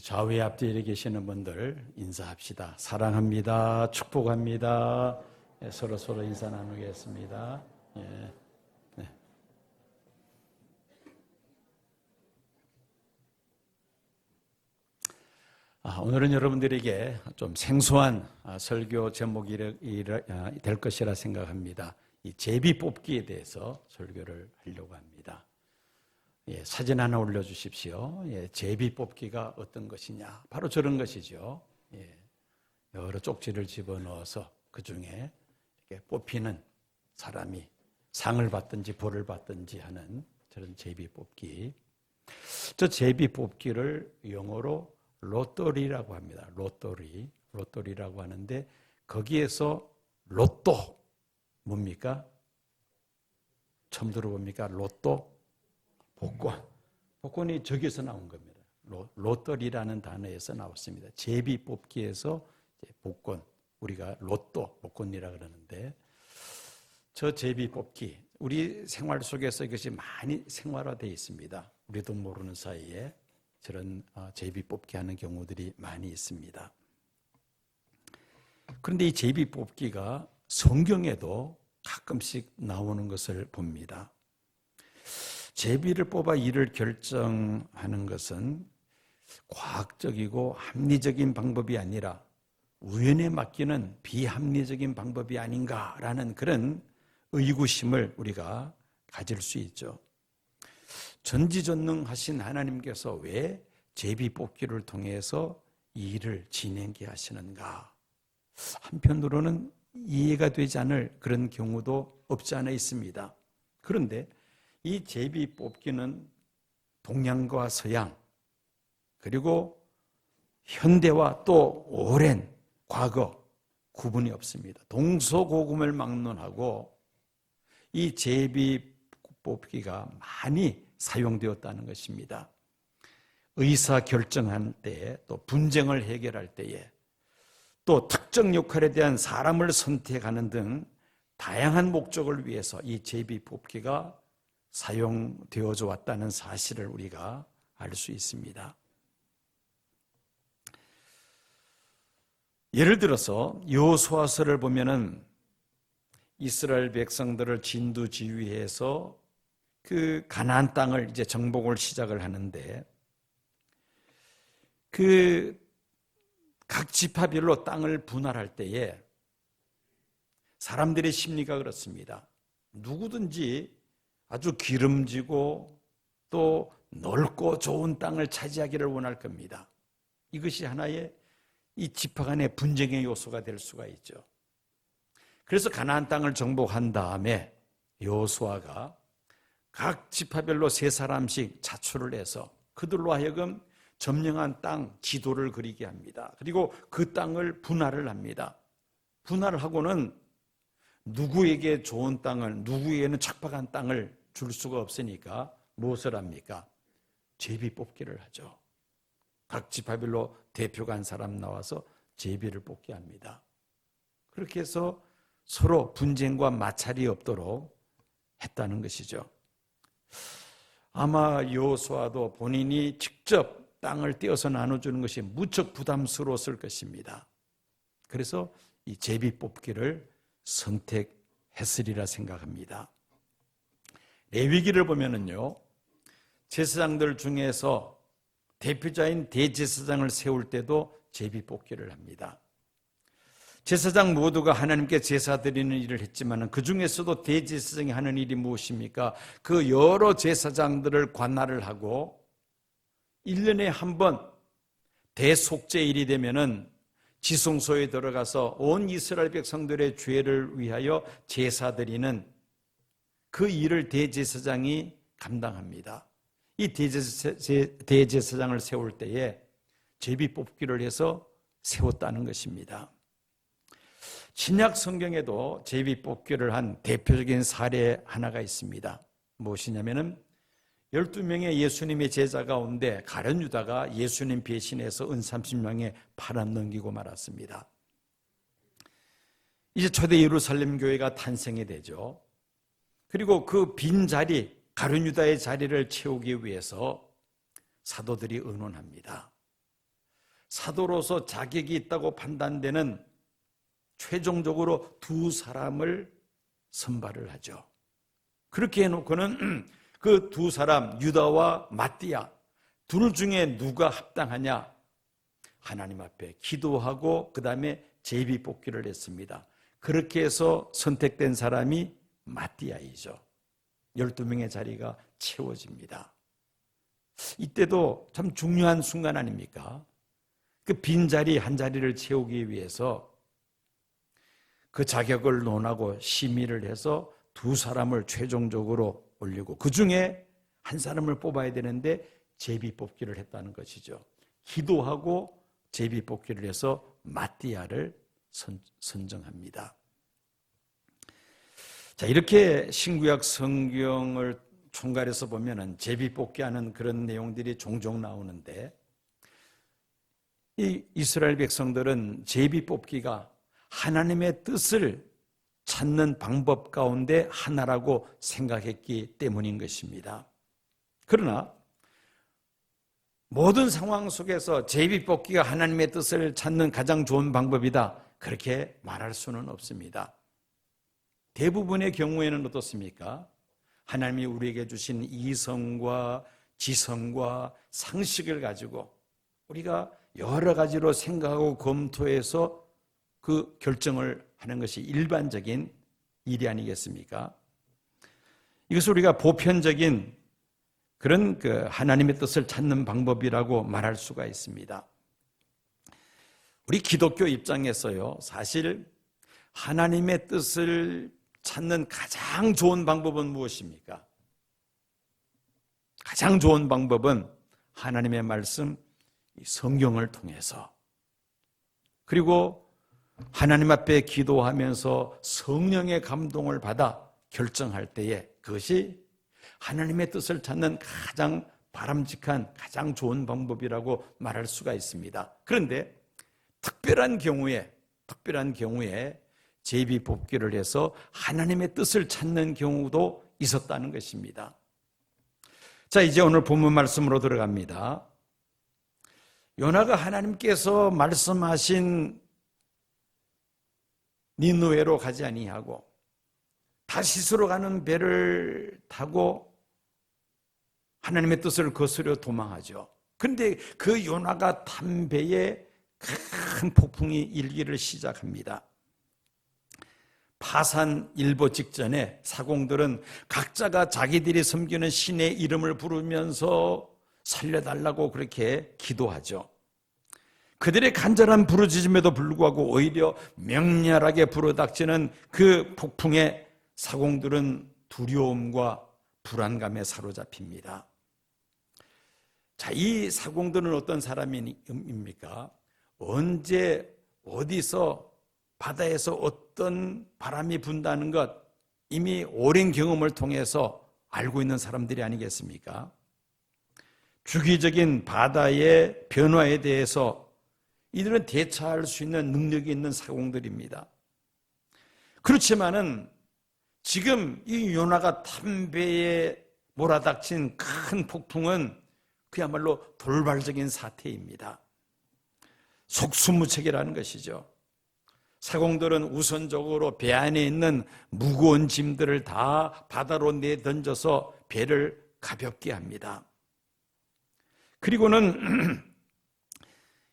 좌우의 앞뒤에 계시는 분들 인사합시다. 사랑합니다. 축복합니다. 서로 인사 나누겠습니다. 네. 오늘은 여러분들에게 좀 생소한 설교 제목이 될 것이라 생각합니다. 이 제비 뽑기에 대해서 설교를 하려고 합니다. 사진 하나 올려주십시오. 제비 뽑기가 어떤 것이냐? 바로 저런 것이죠. 여러 쪽지를 집어넣어서 그 중에 이렇게 뽑히는 사람이 상을 받든지 벌을 받든지 하는 저런 제비 뽑기. 저 제비 뽑기를 영어로 로또리라고 합니다. 로또리라고 하는데 거기에서 로또 뭡니까? 처음 들어봅니까? 로또? 복권이 저기서 나온 겁니다. 로또리라는 단어에서 나왔습니다. 제비 뽑기에서 복권, 우리가 로또, 복권이라 그러는데 저 제비 뽑기, 우리 생활 속에서 이것이 많이 생활화되어 있습니다. 우리도 모르는 사이에 저런 제비 뽑기 하는 경우들이 많이 있습니다. 그런데 이 제비 뽑기가 성경에도 가끔씩 나오는 것을 봅니다. 제비를 뽑아 일을 결정하는 것은 과학적이고 합리적인 방법이 아니라 우연에 맡기는 비합리적인 방법이 아닌가라는 그런 의구심을 우리가 가질 수 있죠. 전지전능하신 하나님께서 왜 제비 뽑기를 통해서 이 일을 진행케 하시는가? 한편으로는 이해가 되지 않을 그런 경우도 없지 않아 있습니다. 그런데 이 제비 뽑기는 동양과 서양 그리고 현대와 또 오랜 과거 구분이 없습니다. 동서고금을 막론하고 이 제비 뽑기가 많이 사용되었다는 것입니다. 의사결정할 때에 또 분쟁을 해결할 때에 또 특정 역할에 대한 사람을 선택하는 등 다양한 목적을 위해서 이 제비 뽑기가 사용되어져 왔다는 사실을 우리가 알 수 있습니다. 예를 들어서 여호수아서를 보면은 이스라엘 백성들을 진두지휘해서 그 가나안 땅을 이제 정복을 시작을 하는데 그 각 지파별로 땅을 분할할 때에 사람들의 심리가 그렇습니다. 누구든지 아주 기름지고 또 넓고 좋은 땅을 차지하기를 원할 겁니다. 이것이 하나의 이 지파 간의 분쟁의 요소가 될 수가 있죠. 그래서 가나안 땅을 정복한 다음에 여호수아가 각 지파별로 3사람씩 자출을 해서 그들로 하여금 점령한 땅 지도를 그리게 합니다. 그리고 그 땅을 분할을 합니다. 분할을 하고는 누구에게 좋은 땅을, 누구에게는 척박한 땅을 줄 수가 없으니까 무엇을 합니까? 제비 뽑기를 하죠. 각 지파별로 대표가 한 사람 나와서 제비를 뽑게 합니다. 그렇게 해서 서로 분쟁과 마찰이 없도록 했다는 것이죠. 아마 여호수아도 본인이 직접 땅을 떼어서 나눠주는 것이 무척 부담스러웠을 것입니다. 그래서 이 제비 뽑기를 선택했으리라 생각합니다. 레위기를 보면은요, 제사장들 중에서 대표자인 대제사장을 세울 때도 제비 뽑기를 합니다. 제사장 모두가 하나님께 제사 드리는 일을 했지만 그 중에서도 대제사장이 하는 일이 무엇입니까? 그 여러 제사장들을 관할을 하고 1년에 한 번 대속죄일이 되면은 지성소에 들어가서 온 이스라엘 백성들의 죄를 위하여 제사 드리는 그 일을 대제사장이 감당합니다. 이 대제사장을 세울 때에 제비 뽑기를 해서 세웠다는 것입니다. 신약 성경에도 제비 뽑기를 한 대표적인 사례 하나가 있습니다. 무엇이냐면은 12명의 예수님의 제자 가운데 가룟 유다가 예수님 배신해서 은 30명에 팔아넘기고 말았습니다. 이제 초대 예루살렘 교회가 탄생이 되죠. 그리고 그 빈 자리, 가룟 유다의 자리를 채우기 위해서 사도들이 의논합니다. 사도로서 자격이 있다고 판단되는 최종적으로 두 사람을 선발을 하죠. 그렇게 해놓고는 그 두 사람, 유다와 마띠아 둘 중에 누가 합당하냐? 하나님 앞에 기도하고 그 다음에 제비 뽑기를 했습니다. 그렇게 해서 선택된 사람이 마띠아이죠. 12명의 자리가 채워집니다. 이때도 참 중요한 순간 아닙니까? 그 빈자리 한 자리를 채우기 위해서 그 자격을 논하고 심의를 해서 두 사람을 최종적으로 올리고 그 중에 한 사람을 뽑아야 되는데 제비 뽑기를 했다는 것이죠. 기도하고 제비 뽑기를 해서 마띠아를 선정합니다. 자, 이렇게 신구약 성경을 총괄해서 보면은 제비 뽑기하는 그런 내용들이 종종 나오는데, 이 이스라엘 백성들은 제비 뽑기가 하나님의 뜻을 찾는 방법 가운데 하나라고 생각했기 때문인 것입니다. 그러나 모든 상황 속에서 제비 뽑기가 하나님의 뜻을 찾는 가장 좋은 방법이다, 그렇게 말할 수는 없습니다. 대부분의 경우에는 어떻습니까? 하나님이 우리에게 주신 이성과 지성과 상식을 가지고 우리가 여러 가지로 생각하고 검토해서 그 결정을 하는 것이 일반적인 일이 아니겠습니까? 이것을 우리가 보편적인 그런 그 하나님의 뜻을 찾는 방법이라고 말할 수가 있습니다. 우리 기독교 입장에서요, 사실 하나님의 뜻을 찾는 가장 좋은 방법은 무엇입니까? 가장 좋은 방법은 하나님의 말씀, 성경을 통해서, 그리고 하나님 앞에 기도하면서 성령의 감동을 받아 결정할 때에 그것이 하나님의 뜻을 찾는 가장 바람직한, 가장 좋은 방법이라고 말할 수가 있습니다. 그런데 특별한 경우에 제비 뽑기를 해서 하나님의 뜻을 찾는 경우도 있었다는 것입니다. 자, 이제 오늘 본문 말씀으로 들어갑니다. 요나가 하나님께서 말씀하신 니느웨로 가지 아니하고 다시스로 가는 배를 타고 하나님의 뜻을 거스려 도망하죠. 그런데 그 요나가 탄 배에 큰 폭풍이 일기를 시작합니다. 파산 일보 직전에 사공들은 각자가 자기들이 섬기는 신의 이름을 부르면서 살려달라고 그렇게 기도하죠. 그들의 간절한 부르짖음에도 불구하고 오히려 맹렬하게 불어닥치는 그 폭풍에 사공들은 두려움과 불안감에 사로잡힙니다. 자, 이 사공들은 어떤 사람입니까? 언제 어디서 바다에서 어떤 바람이 분다는 것 이미 오랜 경험을 통해서 알고 있는 사람들이 아니겠습니까? 주기적인 바다의 변화에 대해서 이들은 대처할 수 있는 능력이 있는 사공들입니다. 그렇지만은 지금 이 요나가 탄 배에 몰아닥친 큰 폭풍은 그야말로 돌발적인 사태입니다. 속수무책이라는 것이죠. 사공들은 우선적으로 배 안에 있는 무거운 짐들을 다 바다로 내던져서 배를 가볍게 합니다. 그리고는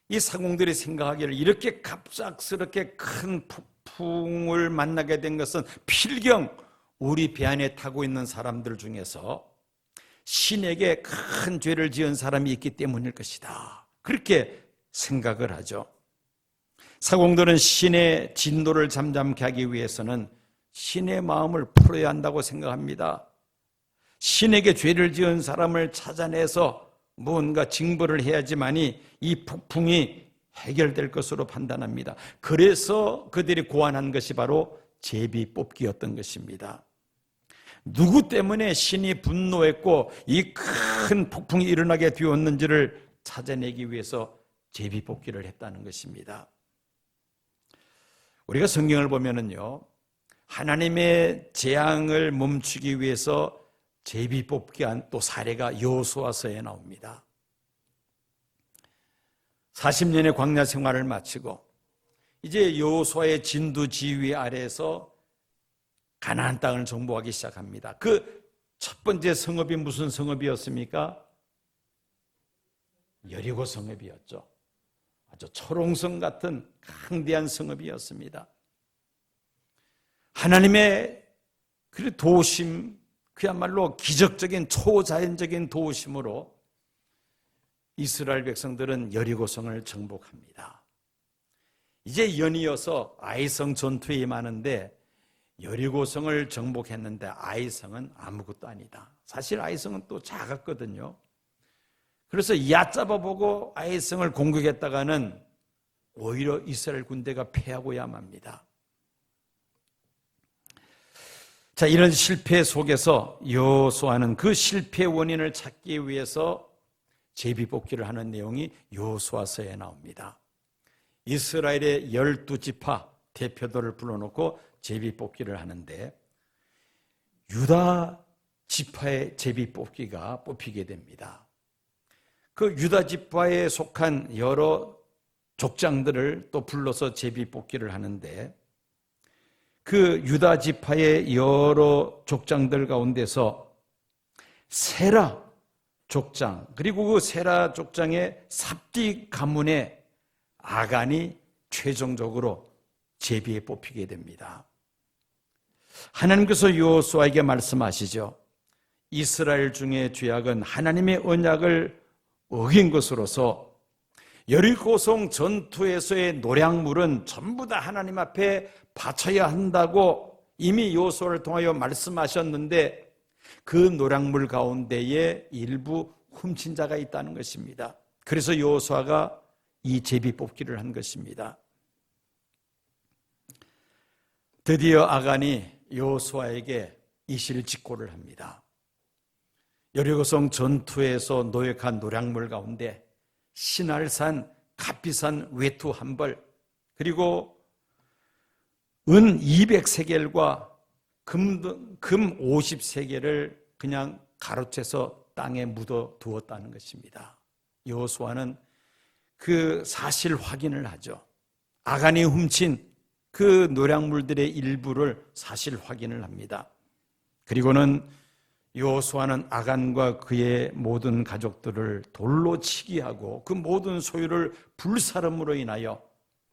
이 사공들이 생각하기를 이렇게 갑작스럽게 큰 폭풍을 만나게 된 것은 필경 우리 배 안에 타고 있는 사람들 중에서 신에게 큰 죄를 지은 사람이 있기 때문일 것이다, 그렇게 생각을 하죠. 사공들은 신의 진노를 잠잠케 하기 위해서는 신의 마음을 풀어야 한다고 생각합니다. 신에게 죄를 지은 사람을 찾아내서 뭔가 징벌을 해야지만이 이 폭풍이 해결될 것으로 판단합니다. 그래서 그들이 고안한 것이 바로 제비 뽑기였던 것입니다. 누구 때문에 신이 분노했고 이 큰 폭풍이 일어나게 되었는지를 찾아내기 위해서 제비 뽑기를 했다는 것입니다. 우리가 성경을 보면은요, 하나님의 재앙을 멈추기 위해서 제비 뽑기한 또 사례가 여호수아서에 나옵니다. 40년의 광야 생활을 마치고 이제 여호수아의 진두지휘 아래에서 가나안 땅을 정복하기 시작합니다. 그 첫 번째 성읍이 무슨 성읍이었습니까? 여리고 성읍이었죠. 아주 초롱성 같은 강대한 성읍이었습니다. 하나님의 그 도우심, 그야말로 기적적인 초자연적인 도우심으로 이스라엘 백성들은 여리고성을 정복합니다. 이제 연이어서 아이성 전투에 임하는데 여리고성을 정복했는데 아이성은 아무것도 아니다. 사실 아이성은 또 작았거든요. 그래서 얕잡아보고 아이성을 공격했다가는 오히려 이스라엘 군대가 패하고야 맙니다. 자, 이런 실패 속에서 여호수아는 그 실패 원인을 찾기 위해서 제비뽑기를 하는 내용이 여호수아서에 나옵니다. 이스라엘의 12지파 대표들을 불러놓고 제비뽑기를 하는데 유다 지파의 제비뽑기가 뽑히게 됩니다. 그 유다 지파에 속한 여러 족장들을 또 불러서 제비뽑기를 하는데 그 유다 지파의 여러 족장들 가운데서 세라 족장, 그리고 그 세라 족장의 삽디 가문의 아간이 최종적으로 제비에 뽑히게 됩니다. 하나님께서 여호수아에게 말씀하시죠. 이스라엘 중에 죄악은 하나님의 언약을 어긴 것으로서 여리고성 전투에서의 노략물은 전부 다 하나님 앞에 바쳐야 한다고 이미 여호수아를 통하여 말씀하셨는데 그 노략물 가운데에 일부 훔친 자가 있다는 것입니다. 그래서 여호수아가 이 제비뽑기를 한 것입니다. 드디어 아간이 여호수아에게 이실직고를 합니다. 여리고성 전투에서 노획한 노략물 가운데 신할산, 값비싼 외투 한 벌, 그리고 은 200세겔과 금 50세겔을 그냥 가로채서 땅에 묻어 두었다는 것입니다. 여호수아는 그 사실 확인을 하죠. 아간이 훔친 그 노략물들의 일부를 사실 확인을 합니다. 그리고는 여호수아는 아간과 그의 모든 가족들을 돌로 치게 하고 그 모든 소유를 불사름으로 인하여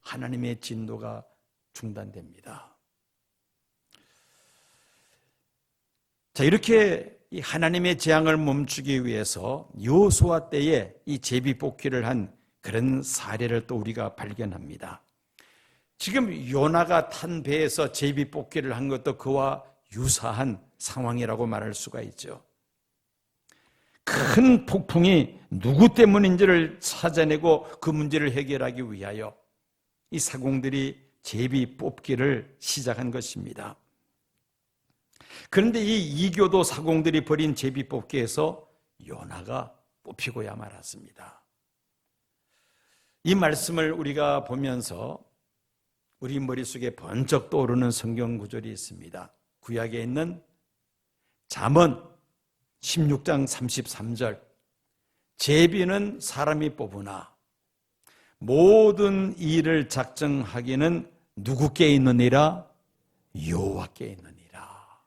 하나님의 진노가 중단됩니다. 자, 이렇게 이 하나님의 재앙을 멈추기 위해서 여호수아 때에 이 제비뽑기를 한 그런 사례를 또 우리가 발견합니다. 지금 요나가 탄 배에서 제비뽑기를 한 것도 그와 유사한 상황이라고 말할 수가 있죠. 큰 폭풍이 누구 때문인지를 찾아내고 그 문제를 해결하기 위하여 이 사공들이 제비뽑기를 시작한 것입니다. 그런데 이 이교도 사공들이 벌인 제비뽑기에서 요나가 뽑히고야 말았습니다. 이 말씀을 우리가 보면서 우리 머릿속에 번쩍 떠오르는 성경 구절이 있습니다. 구약에 있는 잠언 16장 33절, 제비는 사람이 뽑으나 모든 일을 작정하기는 누구께 있느니라? 여호와께 있느니라.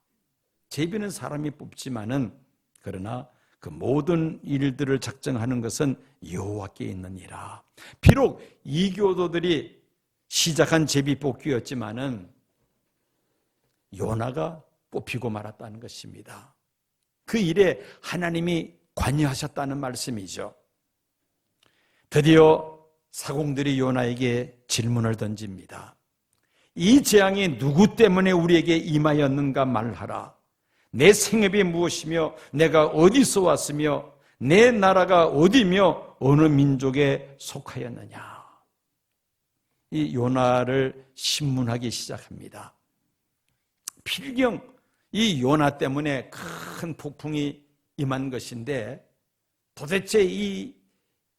제비는 사람이 뽑지만은 그러나 그 모든 일들을 작정하는 것은 여호와께 있느니라. 비록 이교도들이 시작한 제비뽑기였지만은 요나가 뽑히고 말았다는 것입니다. 그 일에 하나님이 관여하셨다는 말씀이죠. 드디어 사공들이 요나에게 질문을 던집니다. 이 재앙이 누구 때문에 우리에게 임하였는가 말하라. 내 생업이 무엇이며 내가 어디서 왔으며 내 나라가 어디며 어느 민족에 속하였느냐. 이 요나를 신문하기 시작합니다. 필경 이 요나 때문에 큰 폭풍이 임한 것인데 도대체 이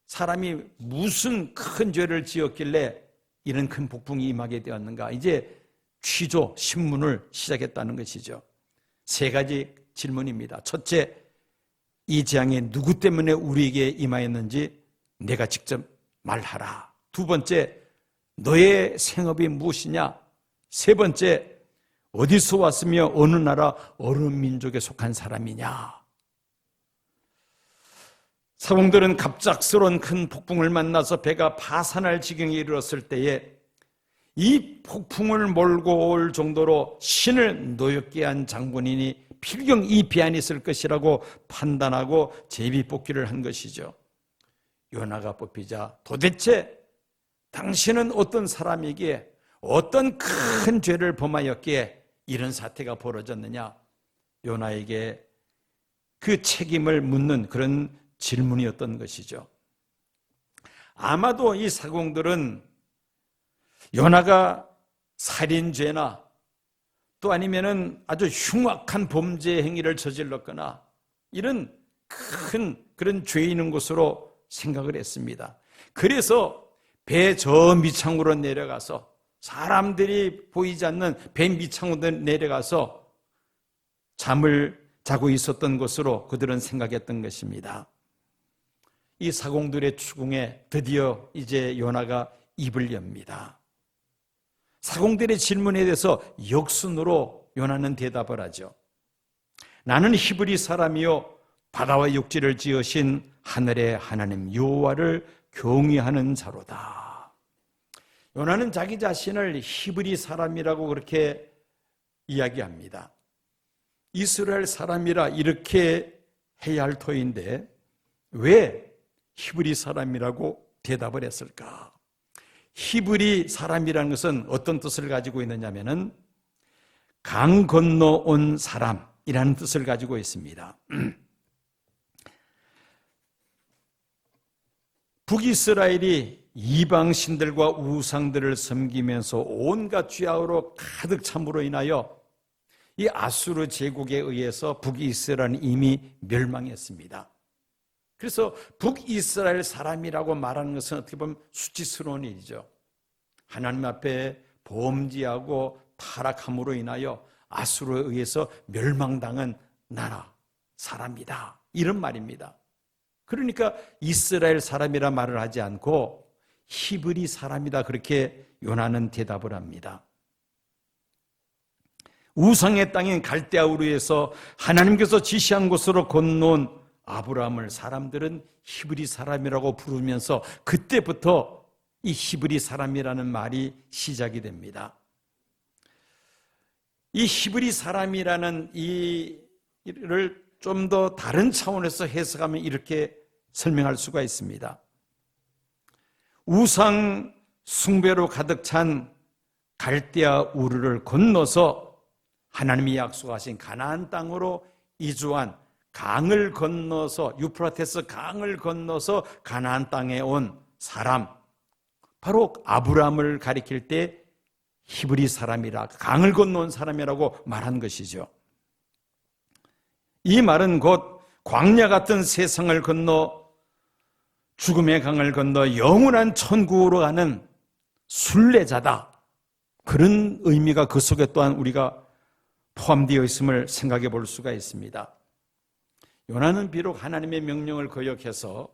사람이 무슨 큰 죄를 지었길래 이런 큰 폭풍이 임하게 되었는가. 이제 취조, 신문을 시작했다는 것이죠. 세 가지 질문입니다. 첫째, 이 재앙이 누구 때문에 우리에게 임하였는지 내가 직접 말하라. 두 번째, 너의 생업이 무엇이냐? 세 번째, 어디서 왔으며 어느 나라 어느 민족에 속한 사람이냐? 사공들은 갑작스러운 큰 폭풍을 만나서 배가 파산할 지경에 이르렀을 때에 이 폭풍을 몰고 올 정도로 신을 노엽게 한 장본인이 필경 이 배 안에 있을 것이라고 판단하고 제비뽑기를 한 것이죠. 요나가 뽑히자 도대체 당신은 어떤 사람이기에 어떤 큰 죄를 범하였기에 이런 사태가 벌어졌느냐? 요나에게 그 책임을 묻는 그런 질문이었던 것이죠. 아마도 이 사공들은 요나가 살인죄나 또 아니면은 아주 흉악한 범죄 행위를 저질렀거나 이런 큰 그런 죄인인 것으로 생각을 했습니다. 그래서 배 저 밑창으로 내려가서 사람들이 보이지 않는 배 밑창으로 내려가서 잠을 자고 있었던 것으로 그들은 생각했던 것입니다. 이 사공들의 추궁에 드디어 이제 요나가 입을 엽니다. 사공들의 질문에 대해서 역순으로 요나는 대답을 하죠. 나는 히브리 사람이요 바다와 육지를 지으신 하늘의 하나님 여호와를 경외하는 자로다. 요나는 자기 자신을 히브리 사람이라고 그렇게 이야기합니다. 이스라엘 사람이라 이렇게 해야 할 터인데 왜 히브리 사람이라고 대답을 했을까? 히브리 사람이라는 것은 어떤 뜻을 가지고 있느냐면은 강 건너 온 사람이라는 뜻을 가지고 있습니다. 북이스라엘이 이방 신들과 우상들을 섬기면서 온갖 죄악으로 가득 참으로 인하여 이 아수르 제국에 의해서 북이스라엘은 이미 멸망했습니다. 그래서 북이스라엘 사람이라고 말하는 것은 어떻게 보면 수치스러운 일이죠. 하나님 앞에 범죄하고 타락함으로 인하여 아수르에 의해서 멸망당한 나라, 사람이다. 이런 말입니다. 그러니까 이스라엘 사람이라 말을 하지 않고 히브리 사람이다 그렇게 요나는 대답을 합니다. 우상의 땅인 갈대아 우르에서 하나님께서 지시한 곳으로 건너온 아브라함을 사람들은 히브리 사람이라고 부르면서 그때부터 이 히브리 사람이라는 말이 시작이 됩니다. 이 히브리 사람이라는 이를 좀 더 다른 차원에서 해석하면 이렇게 설명할 수가 있습니다. 우상 숭배로 가득 찬 갈대아 우르를 건너서 하나님이 약속하신 가나안 땅으로 이주한 강을 건너서 유프라테스 강을 건너서 가나안 땅에 온 사람, 바로 아브라함을 가리킬 때 히브리 사람이라 강을 건너온 사람이라고 말한 것이죠. 이 말은 곧 광야 같은 세상을 건너 죽음의 강을 건너 영원한 천국으로 가는 순례자다. 그런 의미가 그 속에 또한 우리가 포함되어 있음을 생각해 볼 수가 있습니다. 요나는 비록 하나님의 명령을 거역해서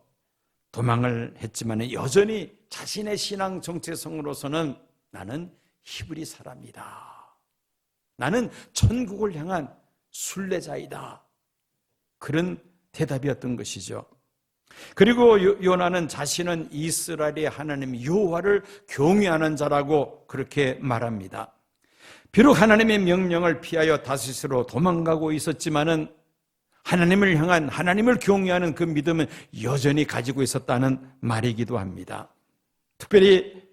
도망을 했지만 여전히 자신의 신앙 정체성으로서는 나는 히브리 사람이다. 나는 천국을 향한 순례자이다. 그런 대답이었던 것이죠. 그리고 요나는 자신은 이스라엘의 하나님 여호와를 경외하는 자라고 그렇게 말합니다. 비록 하나님의 명령을 피하여 다시스로 도망가고 있었지만은 하나님을 향한 하나님을 경외하는 그 믿음은 여전히 가지고 있었다는 말이기도 합니다. 특별히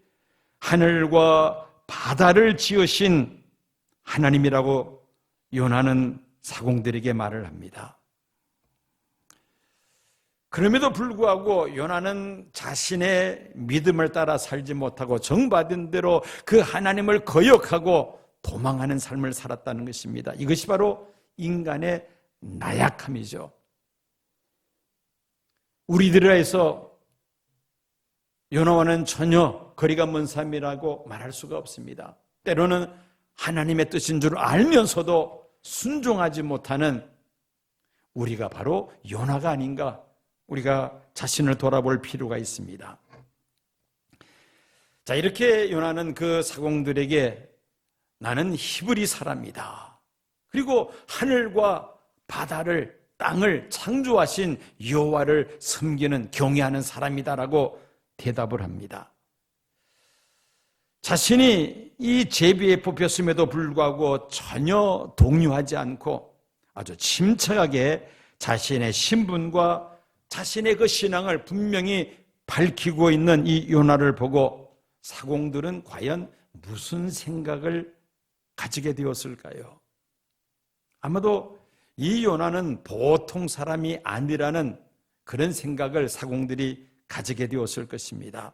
하늘과 바다를 지으신 하나님이라고 요나는 사공들에게 말을 합니다. 그럼에도 불구하고 요나는 자신의 믿음을 따라 살지 못하고 정받은 대로 그 하나님을 거역하고 도망하는 삶을 살았다는 것입니다. 이것이 바로 인간의 나약함이죠. 우리들에서 요나와는 전혀 거리가 먼 삶이라고 말할 수가 없습니다. 때로는 하나님의 뜻인 줄 알면서도 순종하지 못하는 우리가 바로 요나가 아닌가, 우리가 자신을 돌아볼 필요가 있습니다. 자, 이렇게 요나는 그 사공들에게 나는 히브리 사람이다. 그리고 하늘과 바다를, 땅을 창조하신 여호와를 섬기는, 경외하는 사람이다라고 대답을 합니다. 자신이 이 제비에 뽑혔음에도 불구하고 전혀 동요하지 않고 아주 침착하게 자신의 신분과 자신의 그 신앙을 분명히 밝히고 있는 이 요나를 보고 사공들은 과연 무슨 생각을 가지게 되었을까요? 아마도 이 요나는 보통 사람이 아니라는 그런 생각을 사공들이 가지게 되었을 것입니다.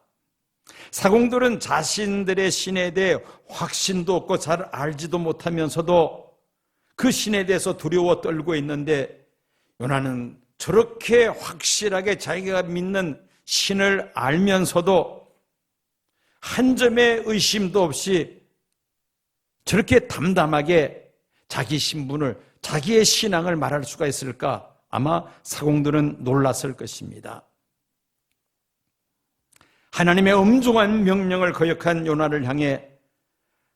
사공들은 자신들의 신에 대해 확신도 없고 잘 알지도 못하면서도 그 신에 대해서 두려워 떨고 있는데, 요나는 저렇게 확실하게 자기가 믿는 신을 알면서도 한 점의 의심도 없이 저렇게 담담하게 자기 신분을, 자기의 신앙을 말할 수가 있을까? 아마 사공들은 놀랐을 것입니다. 하나님의 엄중한 명령을 거역한 요나를 향해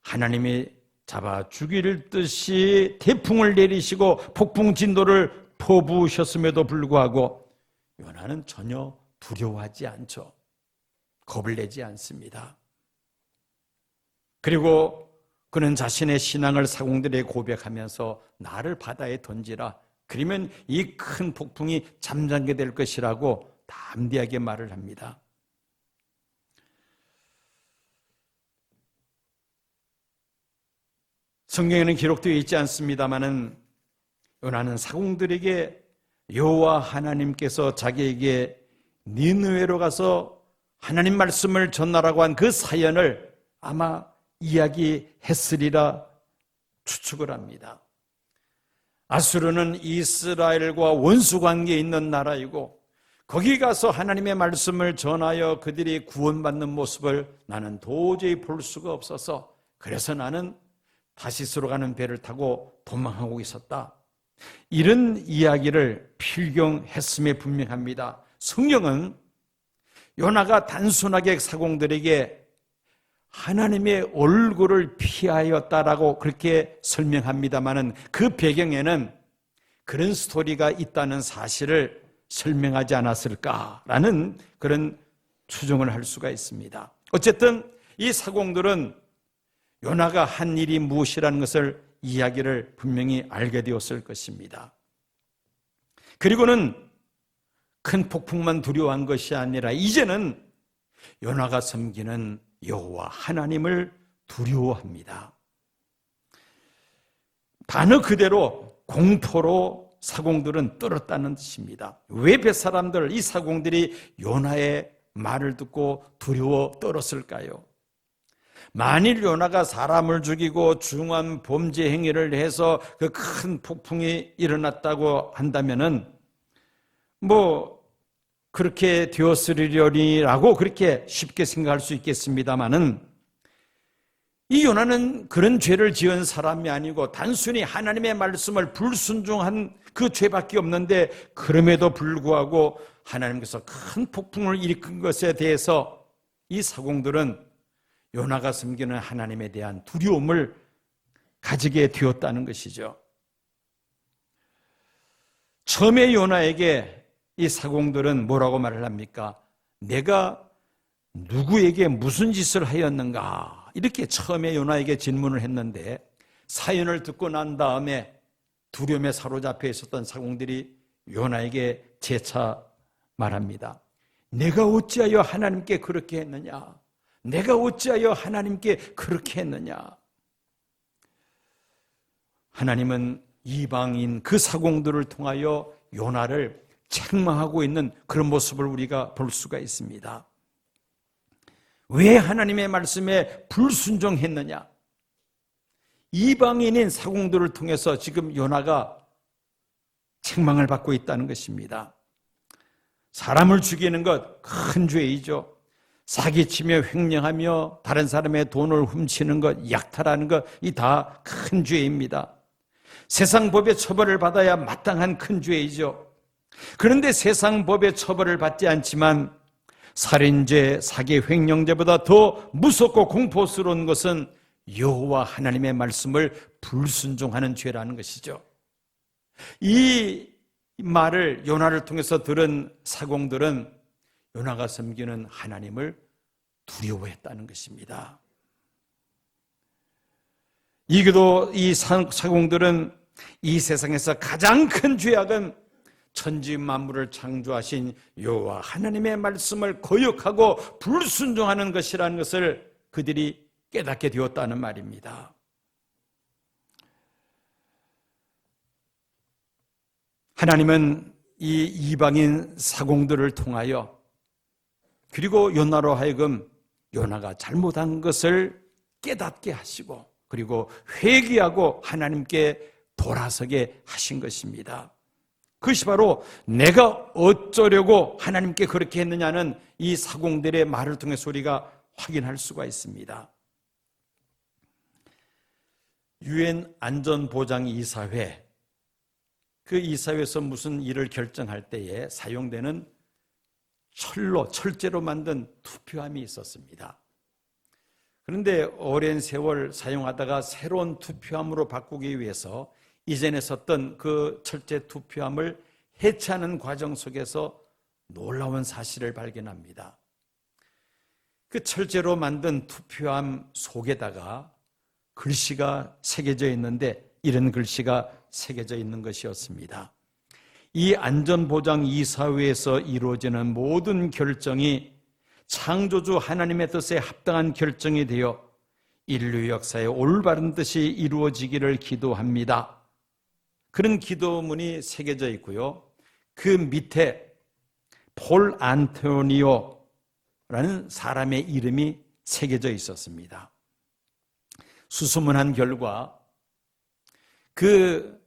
하나님이 잡아 죽일 듯이 태풍을 내리시고 폭풍 진도를 퍼부으셨음에도 불구하고 요나는 전혀 두려워하지 않죠. 겁을 내지 않습니다. 그리고 그는 자신의 신앙을 사공들에게 고백하면서 나를 바다에 던지라. 그러면 이 큰 폭풍이 잠잠게 될 것이라고 담대하게 말을 합니다. 성경에는 기록되어 있지 않습니다마는 요나는 사공들에게 여호와 하나님께서 자기에게 니느웨로 가서 하나님 말씀을 전하라고 한 그 사연을 아마 이야기했으리라 추측을 합니다. 아수르는 이스라엘과 원수 관계에 있는 나라이고 거기 가서 하나님의 말씀을 전하여 그들이 구원받는 모습을 나는 도저히 볼 수가 없어서, 그래서 나는 다시스로 가는 배를 타고 도망하고 있었다. 이런 이야기를 필경했음에 분명합니다. 성경은 요나가 단순하게 사공들에게 하나님의 얼굴을 피하였다라고 그렇게 설명합니다마는 그 배경에는 그런 스토리가 있다는 사실을 설명하지 않았을까라는 그런 추정을 할 수가 있습니다. 어쨌든 이 사공들은 요나가 한 일이 무엇이라는 것을 이야기를 분명히 알게 되었을 것입니다. 그리고는 큰 폭풍만 두려워한 것이 아니라 이제는 요나가 섬기는 여호와 하나님을 두려워합니다. 단어 그대로 공포로 사공들은 떨었다는 뜻입니다. 왜 벳사람들, 이 사공들이 요나의 말을 듣고 두려워 떨었을까요? 만일 요나가 사람을 죽이고 중한 범죄 행위를 해서 그 큰 폭풍이 일어났다고 한다면은 그렇게 되었으리라고 그렇게 쉽게 생각할 수 있겠습니다만은, 이 요나는 그런 죄를 지은 사람이 아니고 단순히 하나님의 말씀을 불순종한 그 죄밖에 없는데, 그럼에도 불구하고 하나님께서 큰 폭풍을 일으킨 것에 대해서 이 사공들은 요나가 섬기는 하나님에 대한 두려움을 가지게 되었다는 것이죠. 처음에 요나에게 이 사공들은 뭐라고 말을 합니까? 내가 누구에게 무슨 짓을 하였는가? 이렇게 처음에 요나에게 질문을 했는데, 사연을 듣고 난 다음에 두려움에 사로잡혀 있었던 사공들이 요나에게 재차 말합니다. 내가 어찌하여 하나님께 그렇게 했느냐? 내가 어찌하여 하나님께 그렇게 했느냐? 하나님은 이방인 그 사공들을 통하여 요나를 책망하고 있는 그런 모습을 우리가 볼 수가 있습니다. 왜 하나님의 말씀에 불순종했느냐? 이방인인 사공들을 통해서 지금 요나가 책망을 받고 있다는 것입니다. 사람을 죽이는 것 큰 죄이죠. 사기치며 횡령하며 다른 사람의 돈을 훔치는 것, 약탈하는 것, 이 다 큰 죄입니다. 세상 법의 처벌을 받아야 마땅한 큰 죄이죠. 그런데 세상 법의 처벌을 받지 않지만 살인죄, 사기, 횡령죄보다 더 무섭고 공포스러운 것은 여호와 하나님의 말씀을 불순종하는 죄라는 것이죠. 이 말을 요나를 통해서 들은 사공들은 요나가 섬기는 하나님을 두려워했다는 것입니다. 이게도 이 사공들은 이 세상에서 가장 큰 죄악은 천지 만물을 창조하신 여호와 하나님의 말씀을 거역하고 불순종하는 것이라는 것을 그들이 깨닫게 되었다는 말입니다. 하나님은 이 이방인 사공들을 통하여 그리고 요나로 하여금 요나가 잘못한 것을 깨닫게 하시고 그리고 회개하고 하나님께 돌아서게 하신 것입니다. 그것이 바로 내가 어쩌려고 하나님께 그렇게 했느냐는 이 사공들의 말을 통해서 우리가 확인할 수가 있습니다. 유엔 안전보장이사회, 그 이사회에서 무슨 일을 결정할 때에 사용되는 철제로 만든 투표함이 있었습니다. 그런데 오랜 세월 사용하다가 새로운 투표함으로 바꾸기 위해서 이전에 썼던 그 철제 투표함을 해체하는 과정 속에서 놀라운 사실을 발견합니다. 그 철제로 만든 투표함 속에다가 글씨가 새겨져 있는데 이런 글씨가 새겨져 있는 것이었습니다. 이 안전보장이사회에서 이루어지는 모든 결정이 창조주 하나님의 뜻에 합당한 결정이 되어 인류 역사에 올바른 뜻이 이루어지기를 기도합니다. 그런 기도문이 새겨져 있고요. 그 밑에 폴 안토니오라는 사람의 이름이 새겨져 있었습니다. 수소문한 결과 그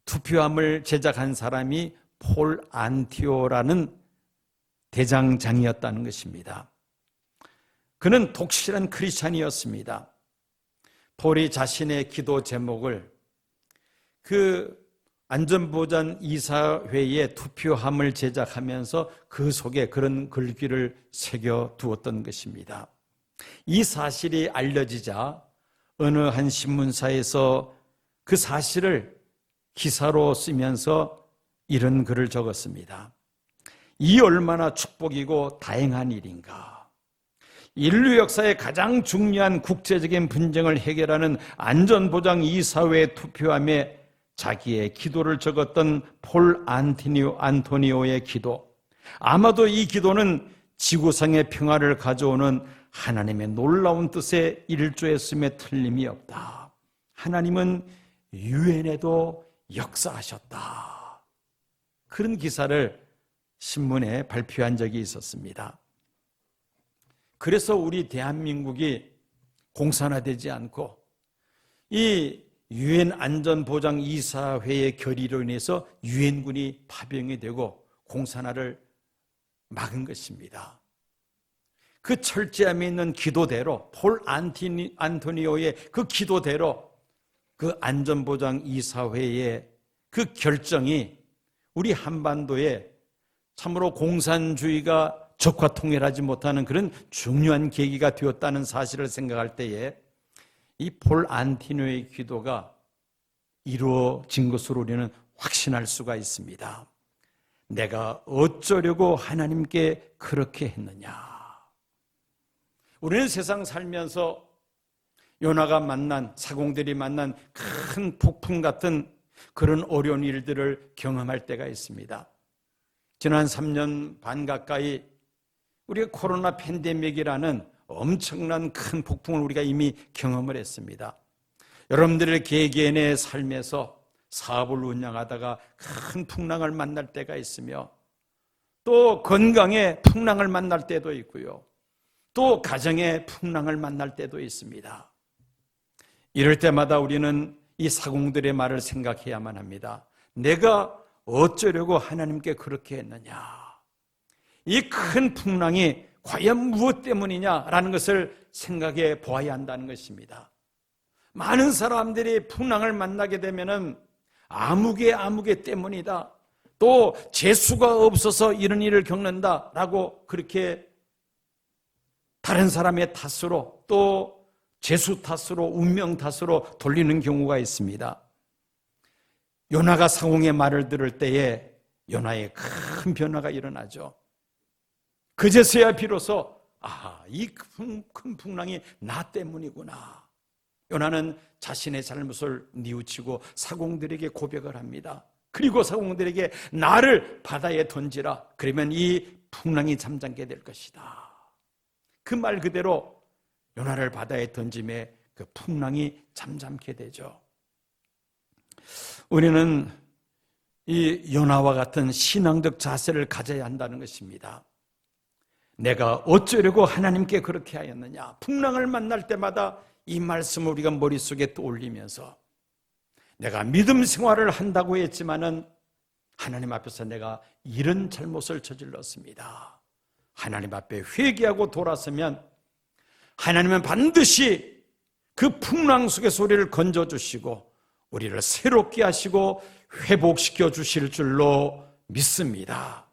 투표함을 제작한 사람이 폴 안티오라는 대장장이었다는 것입니다. 그는 독실한 크리스찬이었습니다. 폴이 자신의 기도 제목을 그 안전보장이사회의 투표함을 제작하면서 그 속에 그런 글귀를 새겨 두었던 것입니다. 이 사실이 알려지자 어느 한 신문사에서 그 사실을 기사로 쓰면서 이런 글을 적었습니다. 이 얼마나 축복이고 다행한 일인가. 인류 역사의 가장 중요한 국제적인 분쟁을 해결하는 안전보장이사회 투표함에 자기의 기도를 적었던 폴 안토니오의 기도. 아마도 이 기도는 지구상의 평화를 가져오는 하나님의 놀라운 뜻에 일조했음에 틀림이 없다. 하나님은 유엔에도 역사하셨다. 그런 기사를 신문에 발표한 적이 있었습니다. 그래서 우리 대한민국이 공산화되지 않고 이 유엔 안전보장이사회의 결의로 인해서 유엔군이 파병이 되고 공산화를 막은 것입니다. 그 철저함에 있는 기도대로 폴 안토니오의 그 기도대로 그 안전보장이사회의 그 결정이 우리 한반도에 참으로 공산주의가 적화통일하지 못하는 그런 중요한 계기가 되었다는 사실을 생각할 때에 이 폴 안토니오의 기도가 이루어진 것으로 우리는 확신할 수가 있습니다. 내가 어쩌려고 하나님께 그렇게 했느냐. 우리는 세상 살면서 요나가 만난, 사공들이 만난 큰 폭풍 같은 그런 어려운 일들을 경험할 때가 있습니다. 지난 3년 반 가까이 우리가 코로나 팬데믹이라는 엄청난 큰 폭풍을 우리가 이미 경험을 했습니다. 여러분들의 개개인의 삶에서 사업을 운영하다가 큰 풍랑을 만날 때가 있으며 또 건강에 풍랑을 만날 때도 있고요. 또 가정에 풍랑을 만날 때도 있습니다. 이럴 때마다 우리는 이 사공들의 말을 생각해야만 합니다. 내가 어쩌려고 하나님께 그렇게 했느냐? 이 큰 풍랑이 과연 무엇 때문이냐라는 것을 생각해 보아야 한다는 것입니다. 많은 사람들이 풍랑을 만나게 되면은 아무개 때문이다. 또 재수가 없어서 이런 일을 겪는다라고 그렇게 다른 사람의 탓으로 또 재수 탓으로 운명 탓으로 돌리는 경우가 있습니다. 요나가 상홍의 말을 들을 때에 요나의 큰 변화가 일어나죠. 그제서야 비로소 이 큰 풍랑이 나 때문이구나. 요나는 자신의 잘못을 뉘우치고 사공들에게 고백을 합니다. 그리고 사공들에게 나를 바다에 던지라. 그러면 이 풍랑이 잠잠게 될 것이다. 그 말 그대로 요나를 바다에 던짐에 그 풍랑이 잠잠게 되죠. 우리는 이 요나와 같은 신앙적 자세를 가져야 한다는 것입니다. 내가 어쩌려고 하나님께 그렇게 하였느냐. 풍랑을 만날 때마다 이 말씀을 우리가 머릿속에 떠올리면서 내가 믿음 생활을 한다고 했지만은 하나님 앞에서 내가 이런 잘못을 저질렀습니다. 하나님 앞에 회개하고 돌아서면 하나님은 반드시 그 풍랑 속에서 우리를 건져주시고 우리를 새롭게 하시고 회복시켜 주실 줄로 믿습니다.